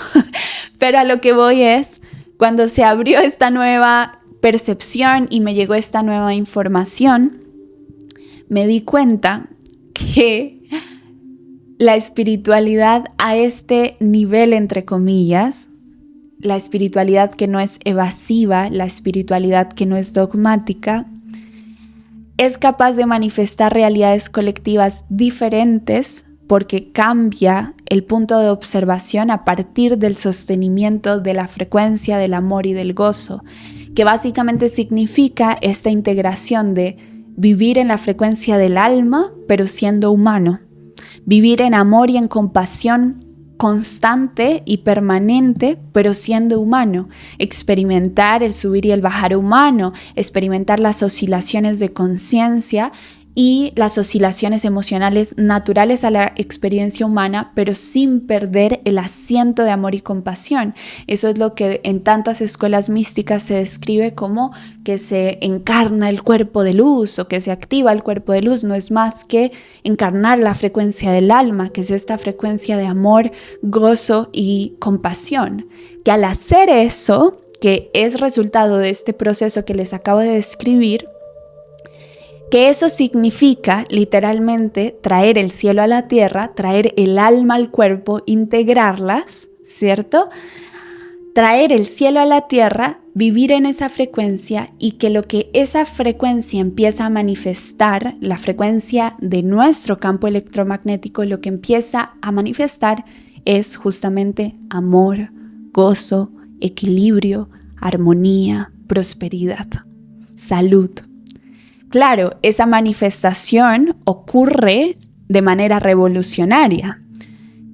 Pero a lo que voy es, cuando se abrió esta nueva percepción y me llegó esta nueva información, me di cuenta que la espiritualidad a este nivel, entre comillas, la espiritualidad que no es evasiva, la espiritualidad que no es dogmática, es capaz de manifestar realidades colectivas diferentes porque cambia el punto de observación a partir del sostenimiento de la frecuencia del amor y del gozo, que básicamente significa esta integración de vivir en la frecuencia del alma, pero siendo humano, vivir en amor y en compasión constante y permanente, pero siendo humano, experimentar el subir y el bajar humano, experimentar las oscilaciones de conciencia y las oscilaciones emocionales naturales a la experiencia humana, pero sin perder el asiento de amor y compasión. Eso es lo que en tantas escuelas místicas se describe como que se encarna el cuerpo de luz o que se activa el cuerpo de luz. No es más que encarnar la frecuencia del alma, que es esta frecuencia de amor, gozo y compasión. Que al hacer eso, que es resultado de este proceso que les acabo de describir, que eso significa literalmente traer el cielo a la tierra, traer el alma al cuerpo, integrarlas, ¿cierto? Traer el cielo a la tierra, vivir en esa frecuencia y que lo que esa frecuencia empieza a manifestar, la frecuencia de nuestro campo electromagnético, lo que empieza a manifestar es justamente amor, gozo, equilibrio, armonía, prosperidad, salud. claro, esa manifestación ocurre de manera revolucionaria.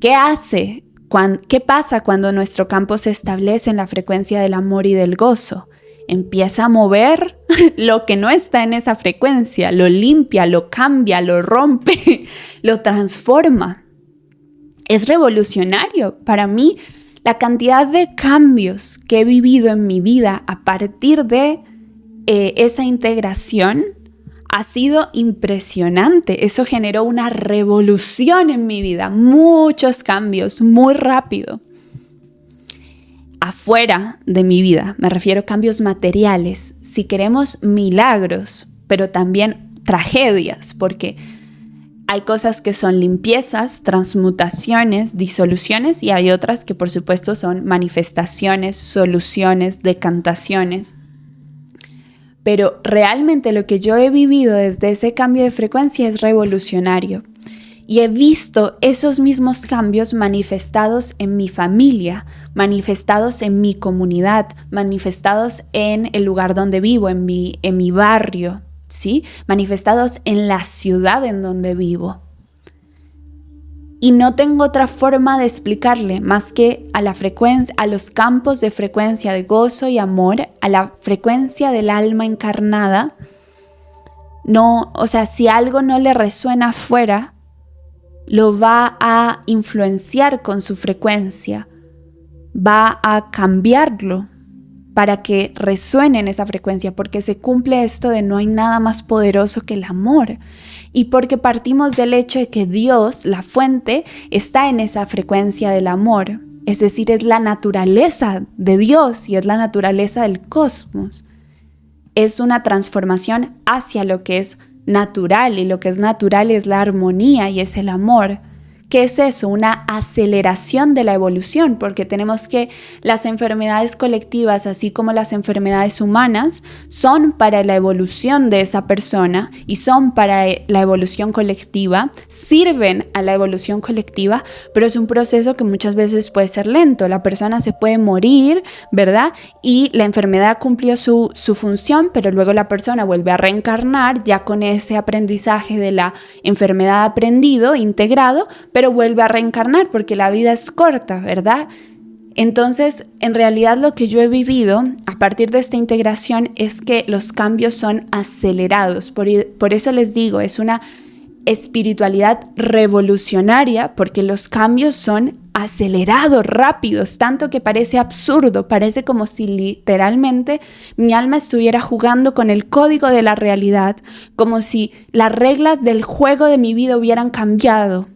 ¿Qué pasa cuando nuestro campo se establece en la frecuencia del amor y del gozo? Empieza a mover lo que no está en esa frecuencia, lo limpia, lo cambia, lo rompe, lo transforma. Es revolucionario. Para mí, la cantidad de cambios que he vivido en mi vida a partir de esa integración ha sido impresionante. Eso generó una revolución en mi vida, muchos cambios, muy rápido. Afuera de mi vida, me refiero a cambios materiales, si queremos milagros, pero también tragedias, porque hay cosas que son limpiezas, transmutaciones, disoluciones, y hay otras que por supuesto son manifestaciones, soluciones, decantaciones. Pero realmente lo que yo he vivido desde ese cambio de frecuencia es revolucionario. Y he visto esos mismos cambios manifestados en mi familia, manifestados en mi comunidad, manifestados en el lugar donde vivo, en mi barrio, ¿sí? Manifestados en la ciudad en donde vivo. Y no tengo otra forma de explicarle más que a los campos de frecuencia de gozo y amor, a la frecuencia del alma encarnada. No, o sea, si algo no le resuena afuera, lo va a influenciar con su frecuencia, va a cambiarlo para que resuene en esa frecuencia, porque se cumple esto de no hay nada más poderoso que el amor. Y porque partimos del hecho de que Dios, la fuente, está en esa frecuencia del amor. Es decir, es la naturaleza de Dios y es la naturaleza del cosmos. Es una transformación hacia lo que es natural, y lo que es natural es la armonía y es el amor. ¿Qué es eso? Una aceleración de la evolución, porque tenemos que las enfermedades colectivas, así como las enfermedades humanas, son para la evolución de esa persona y son para la evolución colectiva, sirven a la evolución colectiva, pero es un proceso que muchas veces puede ser lento. La persona se puede morir, ¿verdad? Y la enfermedad cumplió su función, pero luego la persona vuelve a reencarnar ya con ese aprendizaje de la enfermedad aprendido, integrado, pero vuelve a reencarnar porque la vida es corta, ¿verdad? Entonces, en realidad lo que yo he vivido a partir de esta integración es que los cambios son acelerados. Por eso les digo, es una espiritualidad revolucionaria, porque los cambios son acelerados, rápidos, tanto que parece absurdo, parece como si literalmente mi alma estuviera jugando con el código de la realidad, como si las reglas del juego de mi vida hubieran cambiado.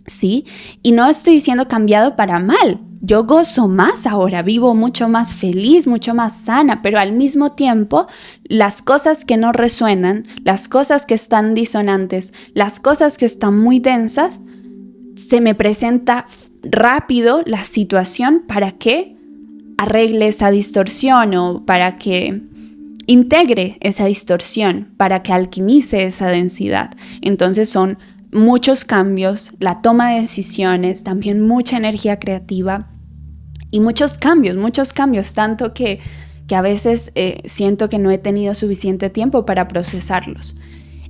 ¿Sí? Y no estoy diciendo cambiado para mal. Yo gozo más ahora, vivo mucho más feliz, mucho más sana, pero al mismo tiempo las cosas que no resuenan, las cosas que están disonantes, las cosas que están muy densas, se me presenta rápido la situación para que arregle esa distorsión o para que integre esa distorsión, para que alquimice esa densidad. Entonces son muchos cambios, la toma de decisiones, también mucha energía creativa y muchos cambios, tanto que a veces siento que no he tenido suficiente tiempo para procesarlos.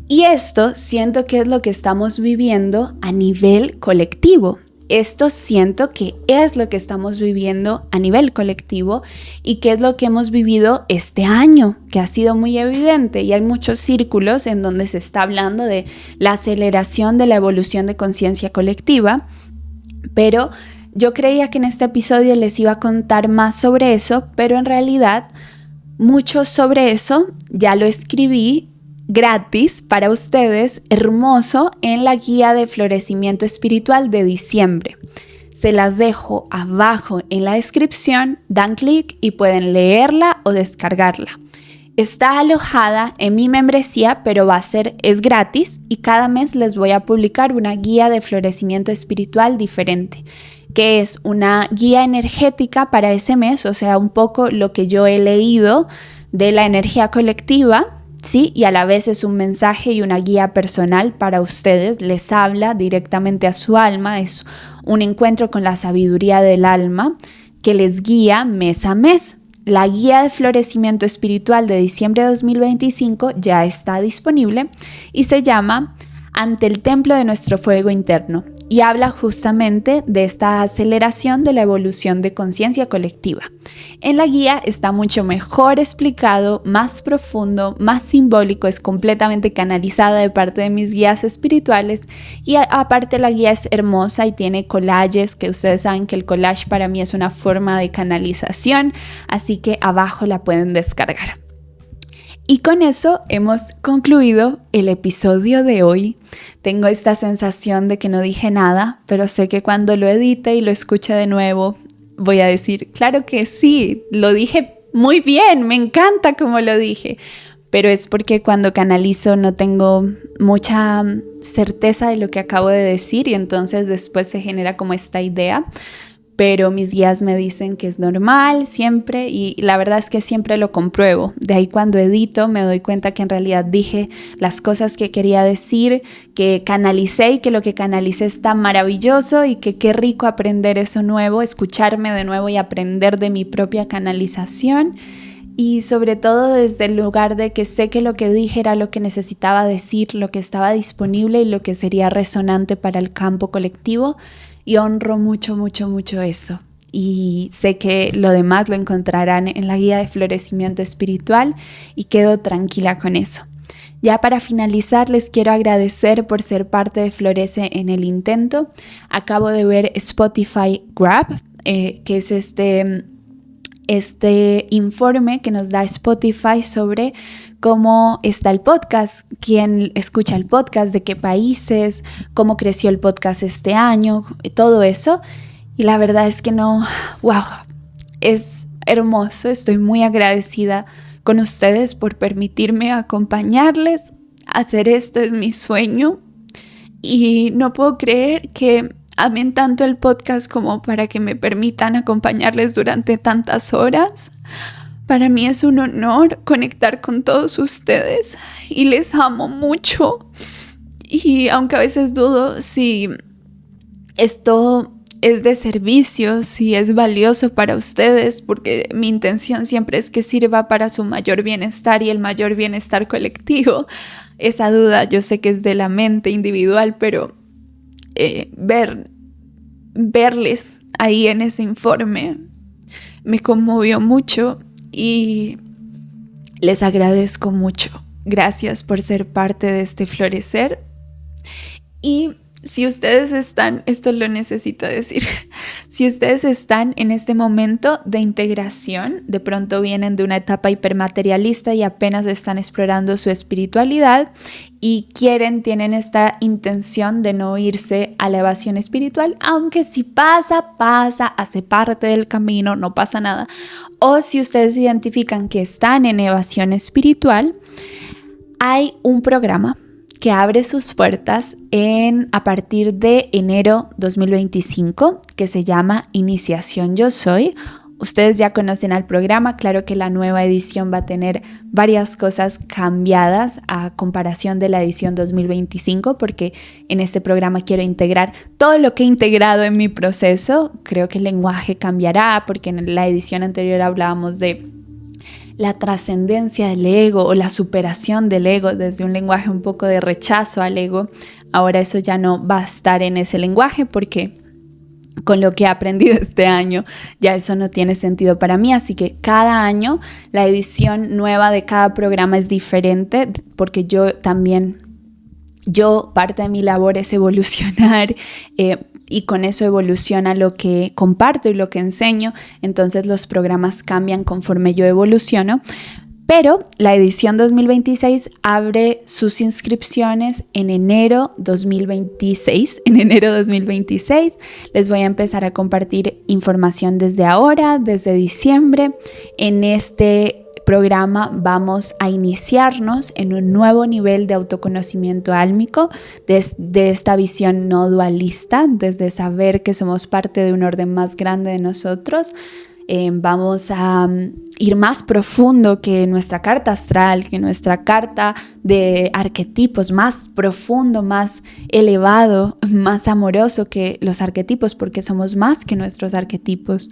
Y esto siento que es lo que estamos viviendo a nivel colectivo. Esto siento que es lo que estamos viviendo a nivel colectivo y que es lo que hemos vivido este año, que ha sido muy evidente, y hay muchos círculos en donde se está hablando de la aceleración de la evolución de conciencia colectiva, pero yo creía que en este episodio les iba a contar más sobre eso, pero en realidad mucho sobre eso ya lo escribí gratis para ustedes, hermoso, en la guía de florecimiento espiritual de diciembre. Se las dejo abajo en la descripción, dan clic y pueden leerla o descargarla. Está alojada en mi membresía, pero es gratis, y cada mes les voy a publicar una guía de florecimiento espiritual diferente, que es una guía energética para ese mes, o sea, un poco lo que yo he leído de la energía colectiva, ¿sí? Y a la vez es un mensaje y una guía personal para ustedes, les habla directamente a su alma, es un encuentro con la sabiduría del alma que les guía mes a mes. La guía de florecimiento espiritual de diciembre de 2025 ya está disponible y se llama Ante el templo de nuestro fuego interno y habla justamente de esta aceleración de la evolución de conciencia colectiva. En la guía está mucho mejor explicado, más profundo, más simbólico, es completamente canalizada de parte de mis guías espirituales y aparte la guía es hermosa y tiene collages, que ustedes saben que el collage para mí es una forma de canalización, así que abajo la pueden descargar. Y con eso hemos concluido el episodio de hoy. Tengo esta sensación de que no dije nada, pero sé que cuando lo edite y lo escuche de nuevo, voy a decir, claro que sí, lo dije muy bien, me encanta como lo dije. Pero es porque cuando canalizo no tengo mucha certeza de lo que acabo de decir y entonces después se genera como esta idea. Pero mis guías me dicen que es normal siempre y la verdad es que siempre lo compruebo. De ahí cuando edito me doy cuenta que en realidad dije las cosas que quería decir, que canalicé y que lo que canalicé está maravilloso y que qué rico aprender eso nuevo, escucharme de nuevo y aprender de mi propia canalización. Y sobre todo desde el lugar de que sé que lo que dije era lo que necesitaba decir, lo que estaba disponible y lo que sería resonante para el campo colectivo. Y honro mucho, mucho, mucho eso. Y sé que lo demás lo encontrarán en la guía de florecimiento espiritual y quedo tranquila con eso. Ya para finalizar, les quiero agradecer por ser parte de Florece en el Intento. Acabo de ver Spotify Grab, que es este informe que nos da Spotify sobre cómo está el podcast, quién escucha el podcast, de qué países, cómo creció el podcast este año, todo eso. Y la verdad es que es hermoso. Estoy muy agradecida con ustedes por permitirme acompañarles. Hacer esto es mi sueño y no puedo creer que amen tanto el podcast como para que me permitan acompañarles durante tantas horas. Para mí es un honor conectar con todos ustedes y les amo mucho. Y aunque a veces dudo si esto es de servicio, si es valioso para ustedes, porque mi intención siempre es que sirva para su mayor bienestar y el mayor bienestar colectivo. Esa duda yo sé que es de la mente individual, pero verles ahí en ese informe me conmovió mucho y les agradezco mucho. Gracias por ser parte de este florecer. Y si ustedes están, esto lo necesito decir, si ustedes están en este momento de integración, de pronto vienen de una etapa hipermaterialista y apenas están explorando su espiritualidad y tienen esta intención de no irse a la evasión espiritual, aunque si pasa, hace parte del camino, no pasa nada. O si ustedes identifican que están en evasión espiritual, hay un programa que abre sus puertas a partir de enero 2025, que se llama Iniciación Yo Soy. Ustedes ya conocen al programa, claro que la nueva edición va a tener varias cosas cambiadas a comparación de la edición 2025, porque en este programa quiero integrar todo lo que he integrado en mi proceso. Creo que el lenguaje cambiará, porque en la edición anterior hablábamos de la trascendencia del ego o la superación del ego desde un lenguaje un poco de rechazo al ego. Ahora eso ya no va a estar en ese lenguaje porque con lo que he aprendido este año ya eso no tiene sentido para mí, así que cada año la edición nueva de cada programa es diferente porque parte de mi labor es evolucionar y con eso evoluciona lo que comparto y lo que enseño, entonces los programas cambian conforme yo evoluciono. Pero la edición 2026 abre sus inscripciones en enero 2026. En enero 2026 les voy a empezar a compartir información desde ahora, desde diciembre. En este programa vamos a iniciarnos en un nuevo nivel de autoconocimiento álmico, desde esta visión no dualista, desde saber que somos parte de un orden más grande de nosotros. Vamos a ir más profundo que nuestra carta astral, que nuestra carta de arquetipos, más profundo, más elevado, más amoroso que los arquetipos, porque somos más que nuestros arquetipos.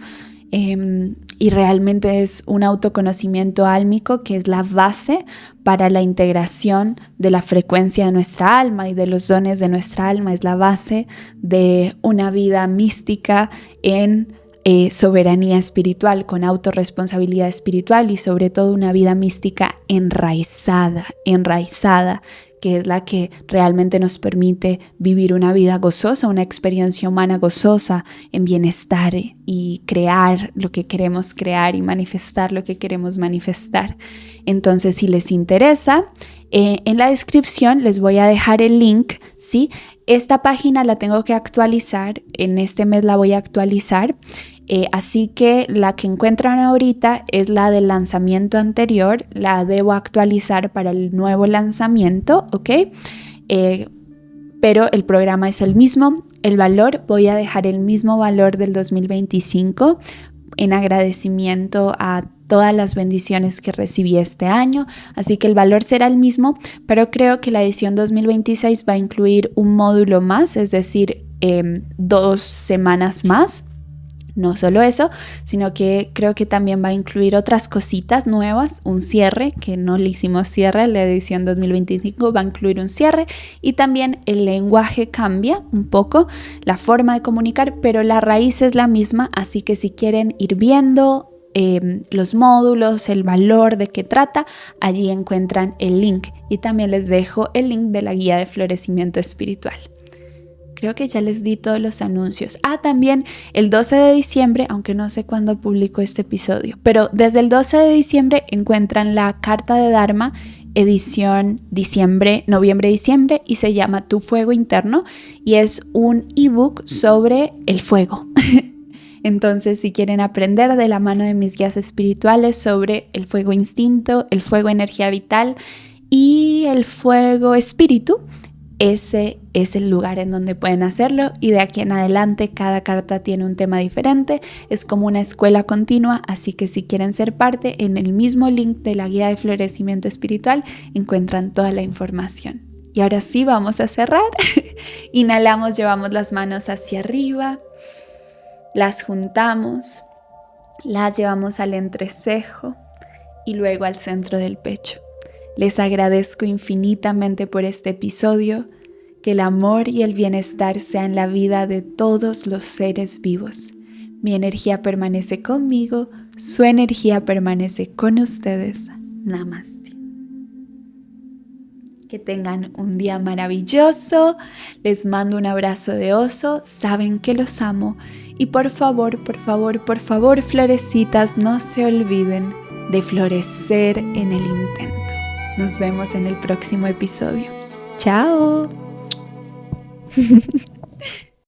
y realmente es un autoconocimiento álmico que es la base para la integración de la frecuencia de nuestra alma y de los dones de nuestra alma. Es la base de una vida mística en soberanía espiritual, con autorresponsabilidad espiritual y sobre todo una vida mística enraizada, que es la que realmente nos permite vivir una vida gozosa, una experiencia humana gozosa, en bienestar y crear lo que queremos crear y manifestar lo que queremos manifestar. Entonces, si les interesa, en la descripción les voy a dejar el link, ¿sí? Esta página la tengo que actualizar, en este mes la voy a actualizar. Así que la que encuentran ahorita es la del lanzamiento anterior, la debo actualizar para el nuevo lanzamiento, ¿ok? Pero el programa es el mismo, el valor, voy a dejar el mismo valor del 2025 en agradecimiento a todas las bendiciones que recibí este año, así que el valor será el mismo, pero creo que la edición 2026 va a incluir un módulo más, es decir, 2 semanas más. No solo eso, sino que creo que también va a incluir otras cositas nuevas, un cierre, que no le hicimos cierre, la edición 2025 va a incluir un cierre y también el lenguaje cambia un poco, la forma de comunicar, pero la raíz es la misma, así que si quieren ir viendo los módulos, el valor de qué trata, allí encuentran el link y también les dejo el link de la guía de florecimiento espiritual. Creo que ya les di todos los anuncios. También el 12 de diciembre, aunque no sé cuándo publico este episodio, pero desde el 12 de diciembre encuentran la Carta de Dharma, edición noviembre-diciembre, y se llama Tu Fuego Interno, y es un ebook sobre el fuego. Entonces, si quieren aprender de la mano de mis guías espirituales sobre el fuego instinto, el fuego energía vital y el fuego espíritu, ese es el lugar en donde pueden hacerlo, y de aquí en adelante cada carta tiene un tema diferente, es como una escuela continua, así que si quieren ser parte, en el mismo link de la guía de florecimiento espiritual encuentran toda la información. Y ahora sí, vamos a cerrar. Inhalamos, llevamos las manos hacia arriba, las juntamos, las llevamos al entrecejo y luego al centro del pecho. Les agradezco infinitamente por este episodio, que el amor y el bienestar sean la vida de todos los seres vivos. Mi energía permanece conmigo, su energía permanece con ustedes. Namaste. Que tengan un día maravilloso, les mando un abrazo de oso, saben que los amo y por favor, florecitas, no se olviden de florecer en el intento. Nos vemos en el próximo episodio. ¡Chao!